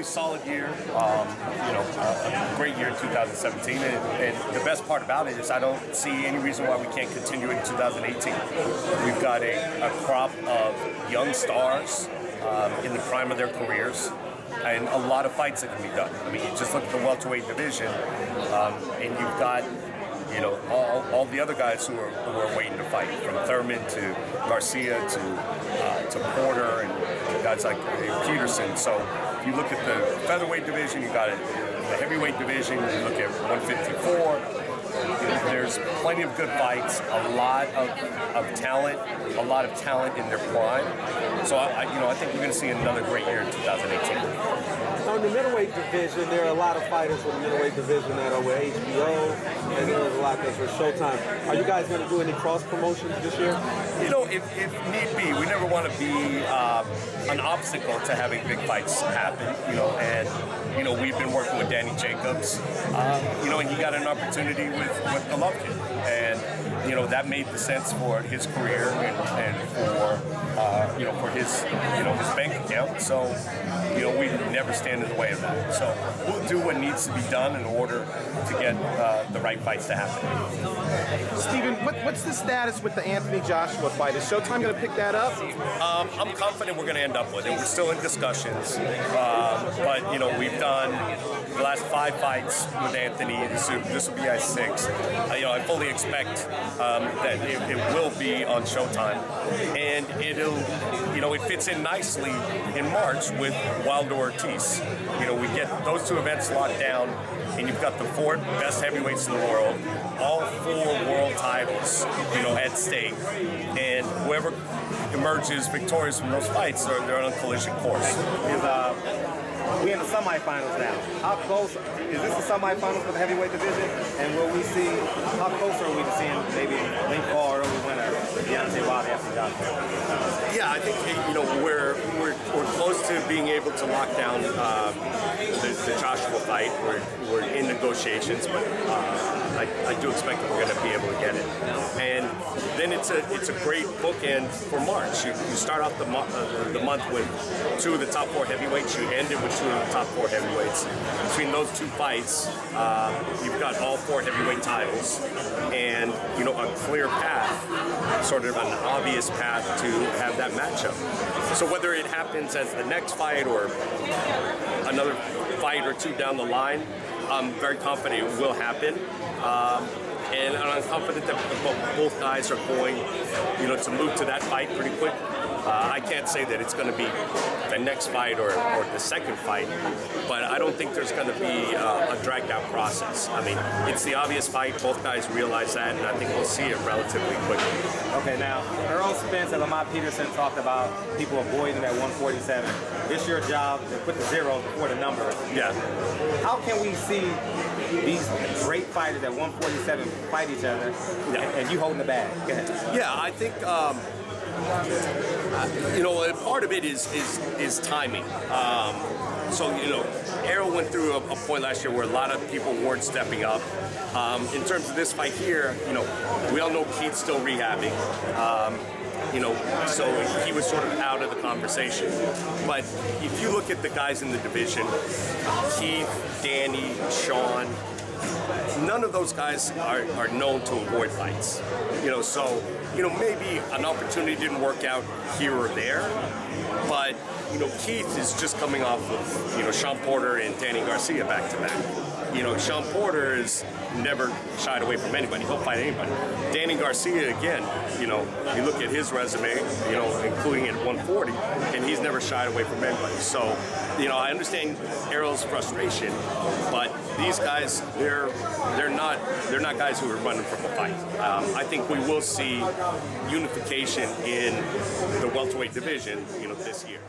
solid year. A great year in 2017, and the best part about it is I don't see any reason why we can't continue in 2018. We've got a crop of young stars in the prime of their careers, and a lot of fights that can be done. I mean, you just look at the welterweight division, and you've got all the other guys who are waiting to fight, from Thurman to Garcia to Porter and guys like Peterson. So if you look at the featherweight division, you got the heavyweight division. You look at 154. There's plenty of good fights, a lot of talent, in their prime. So I think we're going to see another great year in 2018. Now in the middleweight division, there are a lot of fighters from the middleweight division that are with HBO, and there's a lot that's with Showtime. Are you guys going to do any cross promotions this year? If need be, we never want to be an obstacle to having big fights happen. And we've been working with Danny Jacobs, and he got an opportunity with Golovkin, and that made the sense for his career and for his bank account. So we never stand in the way of that. So we'll do what needs to be done in order to get the right fights to happen. Steven, what's the status with the Anthony Joshua fight? Is Showtime going to pick that up? I'm confident we're going to end up with it. We're still in discussions, but we've done the last 5 fights with Anthony. This will be our 6th. I fully expect that it will be on Showtime, and it fits in nicely in March with Wilder-Ortiz. We get those 2 events locked down, and you've got the 4 best heavyweights in the world, all 4 world titles, at stake, and whoever emerges victorious from those fights, they're on a collision course. We're in the semifinals now. How close is this the semifinals for the heavyweight division? And will we see, how close are we to seeing maybe late fall or early winner Deontay Wilder after Joshua? Yeah, I think we're close to being able to lock down the Joshua fight. We're in negotiations, but I do expect that we're going to be able to get it. And then it's a great bookend for March. You start off the month with 2 of the top 4 heavyweights. You end it with 2 of the top 4 heavyweights. Between those 2 fights, you've got all 4 heavyweight titles, and a clear path, sort of an obvious path to have that matchup. So whether it happens as the next fight or another fight or 2 down the line, I'm very confident it will happen. And I'm confident that both guys are going, to move to that fight pretty quick. I can't say that it's going to be the next fight or the second fight, but I don't think there's going to be a dragged out process. I mean, it's the obvious fight. Both guys realize that, and I think we'll see it relatively quickly. Okay, now, Earl Spence and Lamont Peterson talked about people avoiding that 147. It's your job to put the zeros before the numbers. Yeah. How can we see these great fighters at 147 fight each other, and you holding the bag? Go ahead. Yeah, I think part of it is timing. So Errol went through a point last year where a lot of people weren't stepping up. In terms of this fight here, we all know Keith's still rehabbing. So he was sort of out of the conversation. But if you look at the guys in the division, Keith, Danny, Sean, none of those guys are known to avoid fights. So maybe an opportunity didn't work out here or there, but Keith is just coming off of Sean Porter and Danny Garcia back to back. Sean Porter is never shied away from anybody. He'll fight anybody. Danny Garcia, again, you look at his resume, including at 140, and he's never shied away from anybody. So, I understand Errol's frustration, but these guys, they're not guys who are running from a fight. I think we will see unification in the welterweight division, this year.